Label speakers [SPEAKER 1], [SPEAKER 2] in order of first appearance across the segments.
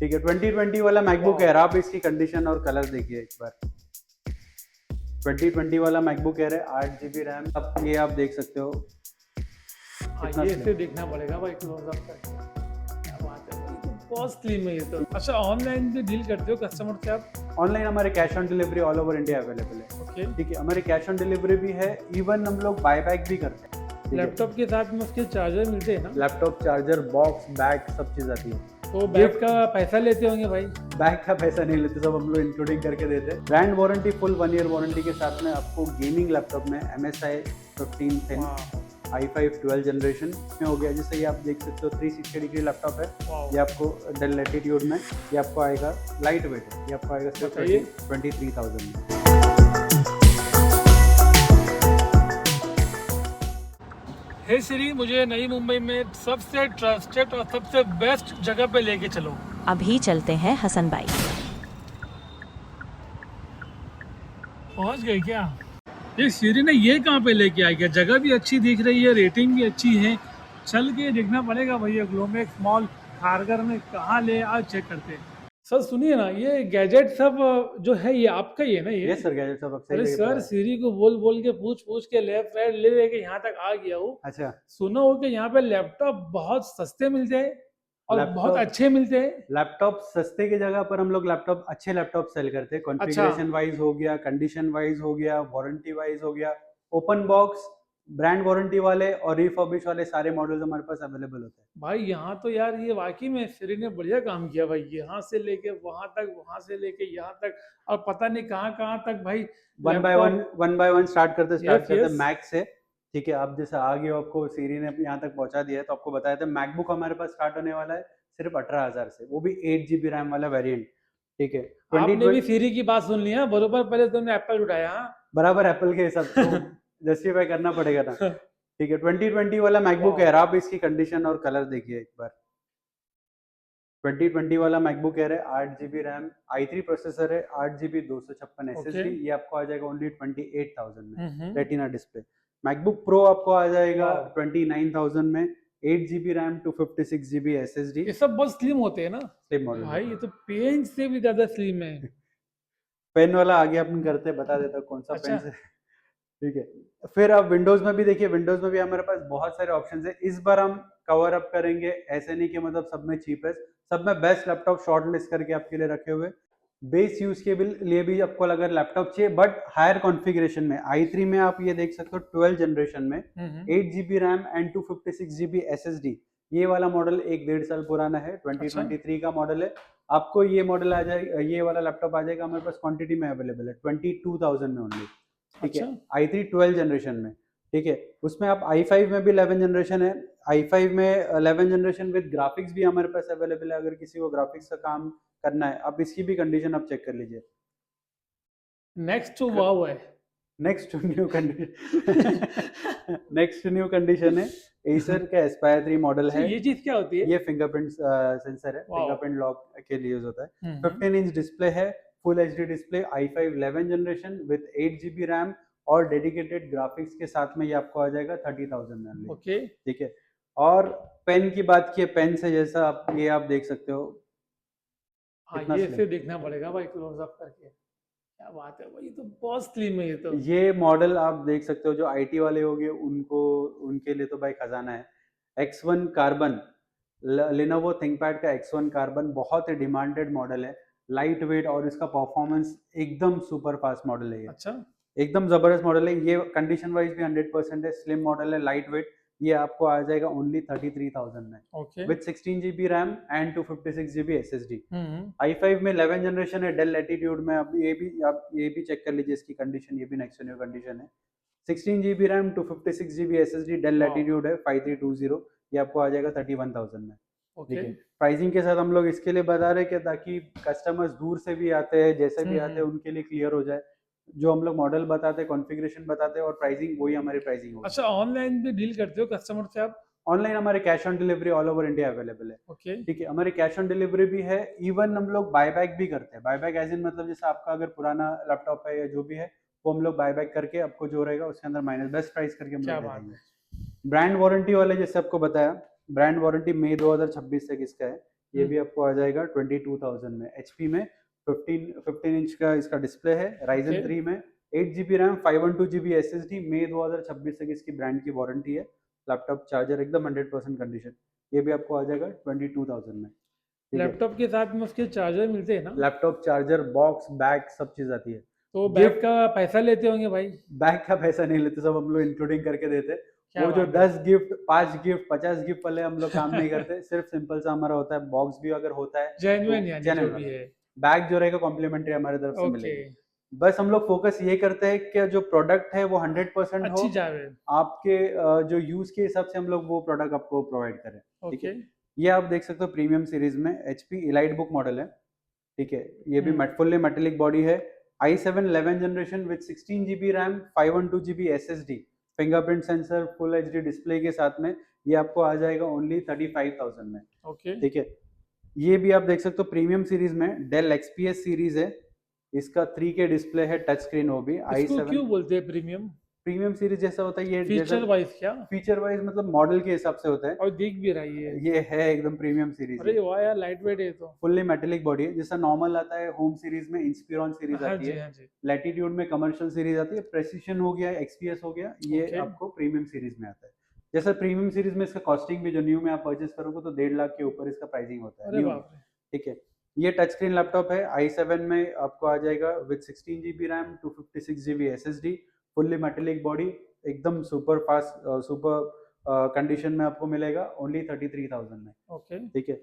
[SPEAKER 1] ठीक है, 2020 वाला मैकबुक एयर, आप इसकी कंडीशन और कलर देखिए एक बार। 2020 वाला मैकबुक एयर है, 8 GB रैम, अब ये आप देख सकते हो कितना
[SPEAKER 2] ये
[SPEAKER 1] स्लिम।
[SPEAKER 2] इसे देखना पड़ेगा भाई क्लोजअप करके। क्या बात है भाई, तो बहुत स्लिम है ये तो। अच्छा, ऑनलाइन भी डील करते हो कस्टमर से आप?
[SPEAKER 1] ऑनलाइन हमारे cash on delivery all over India available है।
[SPEAKER 2] ओके।
[SPEAKER 1] ठीक है, हमारे कैश ऑन डिलीवरी भी है, इवन हम लोग बाय बैक भी करते हैं। ठीक है,
[SPEAKER 2] लैपटॉप के साथ में उसके चार्जर मिलते हैं ना?
[SPEAKER 1] लैपटॉप, चार्जर, बॉक्स, बैग, सब चीज़ आती है।
[SPEAKER 2] तो बैग का पैसा लेते होंगे भाई?
[SPEAKER 1] बैग का पैसा नहीं लेते, सब हम लोग इंक्लूडिंग करके देते हैं। Brand warranty, full 1 year warranty के साथ में आपको गेमिंग लैपटॉप में MSI 15 10 i5 12 जनरेशन में हो गया। जैसे ये आप देख सकते हो 360 डिग्री लैपटॉप है। ये आपको डेल लैटिट्यूड में, ये आपको आएगा लाइट वेट है, ये आपको आएगा सिर्फ 23,000 में।
[SPEAKER 2] हे सिरी, मुझे नई मुंबई में सबसे ट्रस्टेड और सबसे बेस्ट जगह पे लेके चलो।
[SPEAKER 3] अभी चलते हैं हसन भाई।
[SPEAKER 2] पहुंच गए क्या? ये सिरी ने ये कहाँ पे लेके आ गया? जगह भी अच्छी दिख रही है, रेटिंग भी अच्छी है। चल के देखना पड़ेगा भैया, ग्लोमेक्स मॉल खारगर में कहाँ ले, आज चेक करते हैं। सर सुनिए ना, ये गैजेट सब जो है ये आपका ही है ना? ये
[SPEAKER 1] सर गैजेट सब अब
[SPEAKER 2] अरे
[SPEAKER 1] सही
[SPEAKER 2] सर, सीरी को बोल बोल के पूछ के लेफ्ट राइट ले लेके यहाँ तक आ गया हूँ।
[SPEAKER 1] अच्छा,
[SPEAKER 2] सुना हो कि यहाँ पे लैपटॉप बहुत सस्ते मिलते हैं और बहुत
[SPEAKER 1] लैपटॉप
[SPEAKER 2] अच्छे मिलते हैं।
[SPEAKER 1] लैपटॉप सस्ते की जगह पर हम लोग लैपटॉप, अच्छे लैपटॉप सेल करते हैं। कॉन्फ़िगरेशन वाइज हो गया, कंडीशन वाइज हो गया, वारंटी वाइज हो गया, ओपन बॉक्स, ब्रांड वारंटी वाले और रिफर्बिश वाले सारे मॉडल्स हमारे पास अवेलेबल होते हैं।
[SPEAKER 2] भाई यहाँ तो यार ये वाकई में सिरी ने बढ़िया काम किया भाई, यहाँ से लेके वहां तक, वहां से लेके यहाँ तक, और पता नहीं कहाँ कहाँ तक भाई।
[SPEAKER 1] One by one start
[SPEAKER 2] yes
[SPEAKER 1] करते
[SPEAKER 2] यस।
[SPEAKER 1] मैक से। ठीक है, आप जैसे आ गए हो, आपको सीरी ने यहाँ तक पहुंचा दिया है, तो आपको बताया था मैकबुक हमारे पास स्टार्ट होने वाला है सिर्फ 18,000 से, वो भी 8 GB रैम वाला वेरिएंट। ठीक है,
[SPEAKER 2] आपने भी
[SPEAKER 1] 2020
[SPEAKER 2] सिरी की बात सुन लिया बरोबर, पहले तुमने एप्पल उठाया। हाँ।
[SPEAKER 1] बराबर एप्पल के हिसाब से जस्टिफाई करना पड़ेगा ना। ठीक है, 2020 वाला मैकबुक एयर, आप इसकी कंडीशन और कलर देखिए एक बार। 2020 वाला मैकबुक एयर है, 8 GB रैम, i3 प्रोसेसर है, 8 GB 256 SSD, ये आपको आ जाएगा ओनली 28,000 में, रेटिना डिस्प्ले। मैकबुक प्रो आपको आ जाएगा 29,000 में, 8 GB रैम, 256 GB SSD।
[SPEAKER 2] ये सब बहुत स्लिम होते हैं ना
[SPEAKER 1] स्लिम मॉडल
[SPEAKER 2] भाई, ये तो पेन से भी ज्यादा स्लिम है।
[SPEAKER 1] पेन वाला आगे अपन करते, बता देता कौन सा पेन
[SPEAKER 2] अच्छा।
[SPEAKER 1] से। ठीक है, फिर आप विंडोज में भी देखिए, विंडोज में भी हमारे पास बहुत सारे ऑप्शंस है। इस बार हम कवर अप करेंगे, ऐसे नहीं कि मतलब सब में चीपेस्ट, सब में बेस्ट लैपटॉप शॉर्ट लिस्ट करके आपके लिए रखे हुए। बेस यूज के लिए भी आपको अगर लैपटॉप चाहिए बट हायर कॉन्फ़िगरेशन में, i3 में आप ये देख सकते हो 12 जनरेशन में, 8 GB RAM and 256 GB SSD। ये वाला मॉडल 1-1.5 साल पुराना है, 2023 का मॉडल है। आपको ये मॉडल आ जाएगा, ये वाला लैपटॉप आ जाएगा हमारे पास क्वांटिटी में अवेलेबल है 22,000 में ओनली। ठीक है, i3 12 जनरेशन में। ठीक है, उसमें आप i5 में भी 11 जनरेशन है, i5 में 11 जनरेशन विद ग्राफिक्स भी हमारे पास अवेलेबल है। अगर किसी को ग्राफिक्स का काम करना है, आप इसकी भी कंडीशन आप चेक कर लीजिए।
[SPEAKER 2] नेक्स्ट टू वाव है।
[SPEAKER 1] Next new condition next new condition है, एसर का एस्पायर 3 मॉडल है।
[SPEAKER 2] ये चीज क्या होती है?
[SPEAKER 1] ये फिंगरप्रिंट सेंसर है, फिंगरप्रिंट लॉक के लिए यूज होता है। 15 इंच डिस्प्ले है, full HD display, i5 11 generation with 8 GB RAM और डेडिकेटेड ग्राफिक्स के साथ में ये आपको आ जाएगा 30,000 में।
[SPEAKER 2] ओके।
[SPEAKER 1] ठीक है, और पेन की बात की, पेन से जैसा आप ये आप देख सकते हो
[SPEAKER 2] हाँ,
[SPEAKER 1] कितना
[SPEAKER 2] ये
[SPEAKER 1] स्लिम।
[SPEAKER 2] इसे देखना पड़ेगा भाई क्लोजअप करके। क्या बात है भाई, ये तो बहुत स्लिम है ये तो।
[SPEAKER 1] ये मॉडल आप देख सकते हो, जो आईटी वाले होंगे उनको, उनके लिए तो भाई खजाना है। X1 कार्बन, लेनोवो थिंकपैड का X1 कार्बन बहुत ही डिमांडेड मॉडल है, लाइट वेट और इसका परफॉर्मेंस एकदम सुपर फास्ट मॉडल है। ये
[SPEAKER 2] अच्छा।
[SPEAKER 1] एकदम जबरदस्त मॉडल है। ये कंडीशन वाइज भी 100% है, स्लिम मॉडल है, लाइट वेट। ये आपको आ जाएगा ओनली 33,000 में,
[SPEAKER 2] okay.
[SPEAKER 1] With 16 GB RAM and 256 GB SSD। i5 में 11 जनरेशन है, डेल लैटिट्यूड में। आप ये भी चेक कर लीजिए इसकी कंडीशन, ये भी नेक्स्ट न्यू कंडीशन है। 16 GB RAM, 256 GB SSD, Dell Latitude है 5320, ये आपको आ जाएगा 31,000 में। ठीक है, प्राइसिंग के साथ हम लोग इसके लिए बता रहे हैं कि ताकि कस्टमर्स दूर से भी आते हैं, जैसे भी आते हैं, उनके लिए क्लियर हो जाए। जो हम लोग मॉडल बताते हैं, कॉन्फ़िगरेशन बताते हैं और प्राइसिंग, वही हमारी प्राइसिंग होगी।
[SPEAKER 2] अच्छा, ऑनलाइन भी डील करते हो कस्टमर से आप?
[SPEAKER 1] ऑनलाइन हमारे cash on delivery all over India available है।
[SPEAKER 2] ओके।
[SPEAKER 1] ठीक है, हमारे कैश ऑन डिलीवरी भी है, इवन हम लोग बाय बैक भी करते हैं। बाय बैक एज इन मतलब जैसे आपका अगर पुराना लैपटॉप है या जो भी है, वो हम लोग बाय बैक करके आपको जो रहेगा उसके अंदर माइनस बेस्ट प्राइस करके हम
[SPEAKER 2] क्या
[SPEAKER 1] लोग दे
[SPEAKER 2] बात
[SPEAKER 1] देंगे। ब्रांड वारंटी वाले जैसे आपको बताया, ब्रांड वारंटी मई 2026 तक इसका है। ये भी आपको आ जाएगा 22,000 में। HP में 15 इंच का इसका डिस्प्ले है, Ryzen
[SPEAKER 2] Okay.
[SPEAKER 1] 3 में 8 GB रैम 512 GB SSD, मई 2026 तक इसकी ब्रांड की वारंटी है। लैपटॉप चार्जर एकदम 100% कंडीशन, ये भी आपको आ जाएगा 22,000 में। ठीक है,
[SPEAKER 2] लैपटॉप के साथ में उसके चार्जर मिलते हैं ना?
[SPEAKER 1] लैपटॉप चार्जर बॉक्स बैग सब चीज आती है।
[SPEAKER 2] तो बैग
[SPEAKER 1] गिफ्ट
[SPEAKER 2] का पैसा लेते होंगे भाई?
[SPEAKER 1] बैग का पैसा नहीं लेते, सब हम लोग इंक्लूडिंग करके देते।
[SPEAKER 2] क्या
[SPEAKER 1] वो जो
[SPEAKER 2] बात है।
[SPEAKER 1] 10 गिफ्ट 5 गिफ्ट 50 गिफ्ट वाले हम लोग काम नहीं करते, सिर्फ सिंपल सा हमारा होता है। बॉक्स भी अगर होता है तो
[SPEAKER 2] जेन्युइन यानी जो
[SPEAKER 1] जेन्युइन
[SPEAKER 2] भी
[SPEAKER 1] वाला,
[SPEAKER 2] है।
[SPEAKER 1] बैग जो रहेगा कॉम्प्लीमेंट्री हमारी तरफ से
[SPEAKER 2] ओके।
[SPEAKER 1] मिलेगी। बस हम लोग फोकस ये करते हैं कि जो प्रोडक्ट है वो 100% हो,
[SPEAKER 2] अच्छी जावे।
[SPEAKER 1] आपके जो यूज के हिसाब से हम लोग वो प्रोडक्ट आपको प्रोवाइड करें। ठीक
[SPEAKER 2] ओके।
[SPEAKER 1] है, ये आप देख सकते हो प्रीमियम सीरीज में HP इलाइट बुक मॉडल है। ठीक है, ये भी फुल्ली मेटेलिक बॉडी है। i7 11 generation with 16 GB RAM 512 GB SSD, fingerprint sensor, full HD display के साथ में ये आपको आ जाएगा ओनली 35,000 में।
[SPEAKER 2] ओके।
[SPEAKER 1] ठीक है, ये भी आप देख सकते हो प्रीमियम सीरीज में डेल XPS सीरीज है, इसका 3K डिस्प्ले है, टच स्क्रीन, वो भी
[SPEAKER 2] इसको
[SPEAKER 1] i7
[SPEAKER 2] क्यों बोलते हैं प्रीमियम?
[SPEAKER 1] प्रीमियम सीरीज जैसा होता है ये, जैसा
[SPEAKER 2] फीचर वाइज क्या?
[SPEAKER 1] फीचर वाइज मतलब मॉडल के हिसाब से होता है।
[SPEAKER 2] और दिख भी रही है।
[SPEAKER 1] ये है एकदम प्रीमियम सीरीज,
[SPEAKER 2] अरे वाह यार, लाइट वेट है तो।
[SPEAKER 1] फुल्ली मेटेलिक बॉडी है। जैसा नॉर्मल आता है होम सीरीज में इंस्पिरॉन सीरीज
[SPEAKER 2] हाँ
[SPEAKER 1] आती
[SPEAKER 2] जी,
[SPEAKER 1] है,
[SPEAKER 2] हाँ जी।
[SPEAKER 1] लैटिट्यूड में कमर्शियल सीरीज आती है, प्रेसिशन हो गया, XPS हो गया, ये
[SPEAKER 2] ओके।
[SPEAKER 1] आपको प्रीमियम सीरीज में आता है। जैसा प्रीमियम सीरीज में इसका कॉस्टिंग भी जो न्यू में आप परचेस करोगे तो 1.5 लाख के ऊपर इसका प्राइसिंग होता है
[SPEAKER 2] अरे
[SPEAKER 1] न्यू में।
[SPEAKER 2] बाप रे।
[SPEAKER 1] ठीक है, ये टच स्क्रीन लैपटॉप है, i7 में आपको आ जाएगा with 16 GB RAM 256 GB SSD, fully metallic body, एकदम सुपर फास्ट सुपर कंडीशन में आपको मिलेगा ओनली 33,000 में।
[SPEAKER 2] ओके।
[SPEAKER 1] ठीक है,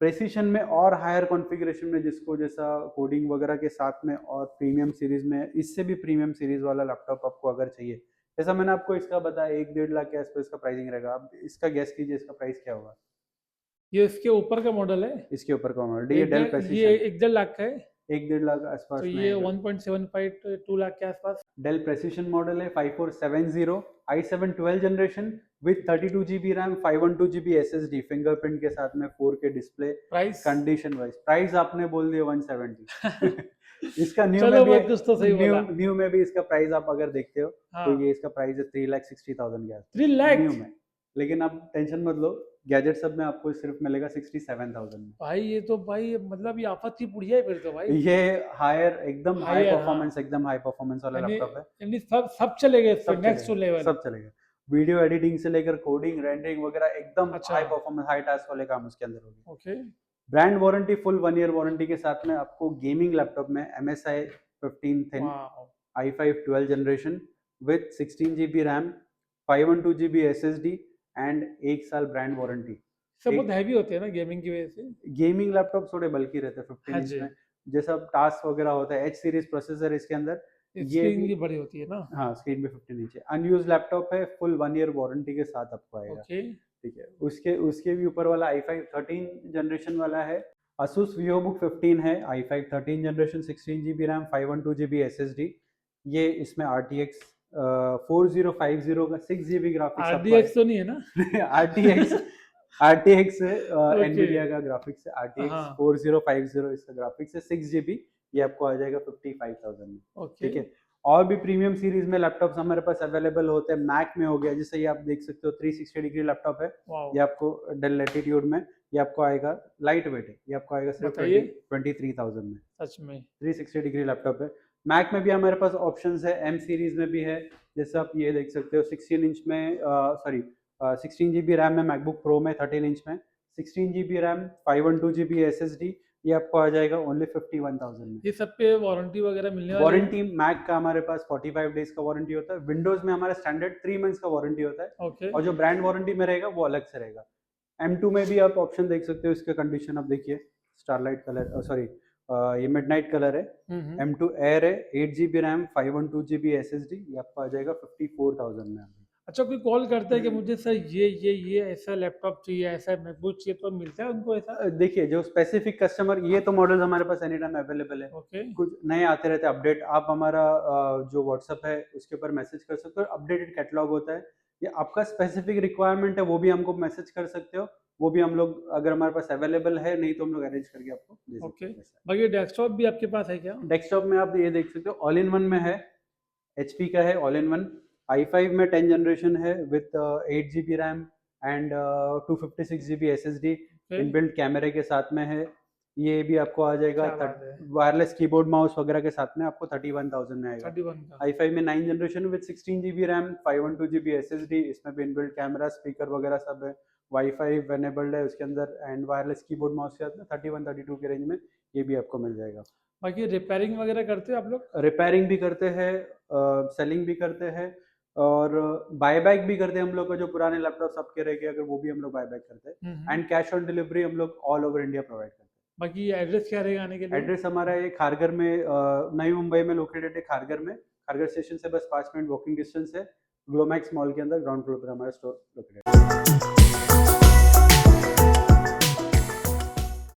[SPEAKER 1] प्रेसिशन में और हायर कॉन्फ़िगरेशन में जिसको जैसा कोडिंग वगैरह के साथ में और प्रीमियम सीरीज में, इससे भी प्रीमियम सीरीज वाला लैपटॉप आपको अगर चाहिए, जैसा मैंने आपको इसका बताया 1-1.5 लाख के आसपास इसका प्राइसिंग रहेगा। आप इसका गेस कीजिए इसका प्राइस क्या होगा।
[SPEAKER 2] ये इसके ऊपर का मॉडल है?
[SPEAKER 1] इसके ऊपर का मॉडल ये डेल
[SPEAKER 2] ये
[SPEAKER 1] प्रेसिशन
[SPEAKER 2] 1.5 लाख का है?
[SPEAKER 1] 1-1.5 लाख
[SPEAKER 2] तो
[SPEAKER 1] आसपास में
[SPEAKER 2] ये
[SPEAKER 1] आएगा।
[SPEAKER 2] 1.75 2 लाख के आसपास।
[SPEAKER 1] डेल प्रेसिशन मॉडल है 5470, i7 12 generation with 32 GB RAM 512 GB SSD, fingerprint के साथ में 4K display,
[SPEAKER 2] price?
[SPEAKER 1] Condition wise price आपने बोल दिया 170। इसका न्यू में
[SPEAKER 2] चलो
[SPEAKER 1] भी
[SPEAKER 2] भाई, कुछ तो सही बोला।
[SPEAKER 1] न्यू में भी इसका प्राइस आप अगर देखते हो तो
[SPEAKER 2] हाँ।
[SPEAKER 1] ये इसका प्राइस है 3,60,000 के आसपास
[SPEAKER 2] 3 लाख?
[SPEAKER 1] न्यू में। लेकिन आप टेंशन मत लो, गैजेट सब में आपको सिर्फ मिलेगा 67,000 में।
[SPEAKER 2] भाई ये तो भाई मतलब ये आफत की पुड़िया है फिर तो भाई।
[SPEAKER 1] ये हायर एकदम हाई
[SPEAKER 2] हायर,
[SPEAKER 1] परफॉर्मेंस,
[SPEAKER 2] हाँ।
[SPEAKER 1] एकदम हाई परफॉर्मेंस वाला
[SPEAKER 2] यानी
[SPEAKER 1] लैपटॉप है।
[SPEAKER 2] यानी सब चलेगा इस पे,
[SPEAKER 1] सब
[SPEAKER 2] नेक्स्ट टू
[SPEAKER 1] चलेगा,
[SPEAKER 2] लेवल।
[SPEAKER 1] सब चलेगा। वीडियो एडिटिंग से लेकर कोडिंग, रेंडरिंग वगैरह एकदम
[SPEAKER 2] अच्छा।
[SPEAKER 1] हाई परफॉर्मेंस, हाई टास्क वाले काम उसके अंदर होंगे।
[SPEAKER 2] Okay.
[SPEAKER 1] Brand warranty, full 1 year warranty के साथ में आपको गेमिंग लैपटॉप में MSI 15 थिन
[SPEAKER 2] वाह।
[SPEAKER 1] i5 12 generation with 16 GB RAM 512 GB SSD and 1 साल ब्रांड वारंटी।
[SPEAKER 2] सब बहुत
[SPEAKER 1] एक
[SPEAKER 2] हैवी होते हैं ना गेमिंग की वजह से।
[SPEAKER 1] गेमिंग लैपटॉप थोड़े बल्कि रहते हैं 15
[SPEAKER 2] हाँ
[SPEAKER 1] इंच
[SPEAKER 2] जी।
[SPEAKER 1] में, जैसा टास्क वगैरह होता है। H सीरीज प्रोसेसर इसके अंदर, ये
[SPEAKER 2] स्क्रीन
[SPEAKER 1] भी
[SPEAKER 2] भी बड़ी होती है ना।
[SPEAKER 1] हाँ स्क्रीन पे 15 इंच है। अनयूज लैपटॉप है, फुल 1 ईयर वारंटी के साथ आपको आएगा।
[SPEAKER 2] ओके।
[SPEAKER 1] ठीक है, उसके उसके भी ऊपर वाला i5 13 जनरेशन वाला है। Asus VivoBook 15 है, i5 13 generation 16 GB RAM 512 GB SSD, ये इसमें RTX 4050 का 6 GB ग्राफिक्स आपको
[SPEAKER 2] RDX तो नहीं है ना?
[SPEAKER 1] RTX RTX
[SPEAKER 2] okay.
[SPEAKER 1] एनवीडिया का ग्राफिक्स है, RTX
[SPEAKER 2] हाँ।
[SPEAKER 1] 4050 इसका ग्राफिक्स है, 6 GB, ये आपको आ जाएगा 55,000 में।
[SPEAKER 2] ओके।
[SPEAKER 1] ठीक है, और भी प्रीमियम सीरीज में लैपटॉप्स हमारे पास अवेलेबल होते हैं। मैक में हो गया, जैसे ये आप देख सकते हो 360 डिग्री लैपटॉप है,
[SPEAKER 2] वाओ।
[SPEAKER 1] ये आपको डेल लैटिट्यूड में, ये आपको आएगा लाइट वेट है, ये आपको आएगा सिर्फ
[SPEAKER 2] बताइए।
[SPEAKER 1] 23,000 में।
[SPEAKER 2] सच में?
[SPEAKER 1] 360 डिग्री लैपटॉप है। मैक में भी हमारे पास ऑप्शंस है, M सीरीज में भी है, जैसे आप ये देख सकते हो 16 इंच में, सॉरी 16 GB रैम में मैकबुक प्रो में, 13 इंच में 16 GB रैम 512 GB SSD, ये आपको आ जाएगा ओनली 51,000 में।
[SPEAKER 2] ये सब पे वारंटी वगैरह मिलने वाली है?
[SPEAKER 1] वारंटी मैक का हमारे पास 45 डेज का वारंटी होता है, विंडोज में हमारा स्टैंडर्ड 3 मंथ्स का वारंटी होता है,
[SPEAKER 2] ओके।
[SPEAKER 1] और जो ब्रांड वारंटी में रहेगा वो अलग से रहेगा। M2 में भी आप ऑप्शन देख सकते हो, इसका कंडीशन आप देखिए, स्टारलाइट कलर, सॉरी ये मिडनाइट कलर है, M2 एयर है, 8 GB रैम 512 GB SSD, ये आपको आ जाएगा 54,000 में।
[SPEAKER 2] अच्छा, कोई कॉल करता है कि मुझे सर ये ऐसा लैपटॉप चाहिए, ऐसा मैकबुक चाहिए, तो मिलता है उनको ऐसा?
[SPEAKER 1] देखिए जो स्पेसिफिक कस्टमर, ये तो मॉडल्स हमारे पास एनी टाइम अवेलेबल है,
[SPEAKER 2] ओके।
[SPEAKER 1] कुछ नए आते रहते हैं अपडेट। आप हमारा जो व्हाट्सअप है उसके ऊपर मैसेज कर सकते हो, अपडेटेड कैटलॉग होता है, या आपका स्पेसिफिक रिक्वायरमेंट है वो भी हमको मैसेज कर सकते हो, वो भी हम लोग अगर हमारे पास अवेलेबल है, नहीं तो हम लोग अरेंज करके आपको दे सकते
[SPEAKER 2] ओके।
[SPEAKER 1] हैं।
[SPEAKER 2] बाकी डेस्कटॉप भी आपके पास है क्या?
[SPEAKER 1] डेस्कटॉप में आप ये देख सकते हो, ऑल इन वन में है, HP का है ऑल इन वन, i5 में 10 जनरेशन है with 8 GB RAM and 256 GB SSD,
[SPEAKER 2] फिर
[SPEAKER 1] इनबिल्ट कैमरे के साथ में है। ये भी आपको आ जाएगा
[SPEAKER 2] क्या बात है,
[SPEAKER 1] वायरलेस कीबोर्ड माउस वगैरह के साथ में आपको 31,000 में आएगा।
[SPEAKER 2] 31 का।
[SPEAKER 1] i5 में 9 generation with 16 GB RAM, 512 GB SSD, इसमें भी इनबिल्ट कैमरा, स्पीकर वगैरह सब है, वाईफाई एनेबल्ड है उसके अंदर, एंड वायरलेस कीबोर्ड माउस के साथ में 31-32 के रेंज में ये भी आपको मिल जाएगा।
[SPEAKER 2] बाकी रिपेयरिंग वगैरह करते हो आप लोग?
[SPEAKER 1] रिपेयरिंग भी करते हैं, सेलिंग भी करते हैं, और बायबैक भी करते हैं हम लोग का, जो पुराने लैपटॉप सबके रह गए अगर वो भी हम लोग बायबैक करते हैं, एंड कैश ऑन डिलीवरी हम लोग ऑल ओवर इंडिया प्रोवाइड करते हैं।
[SPEAKER 2] बाकी एड्रेस क्या रहेगा आने के लिए?
[SPEAKER 1] एड्रेस हमारा है खारघर में, नई मुंबई में लोकेटेड है खारघर में। खारघर स्टेशन से बस 5 मिनट वॉकिंग डिस्टेंस है। ग्लोमैक्स मॉल के अंदर ग्राउंड फ्लोर पर हमारा स्टोर लोकेटेड है।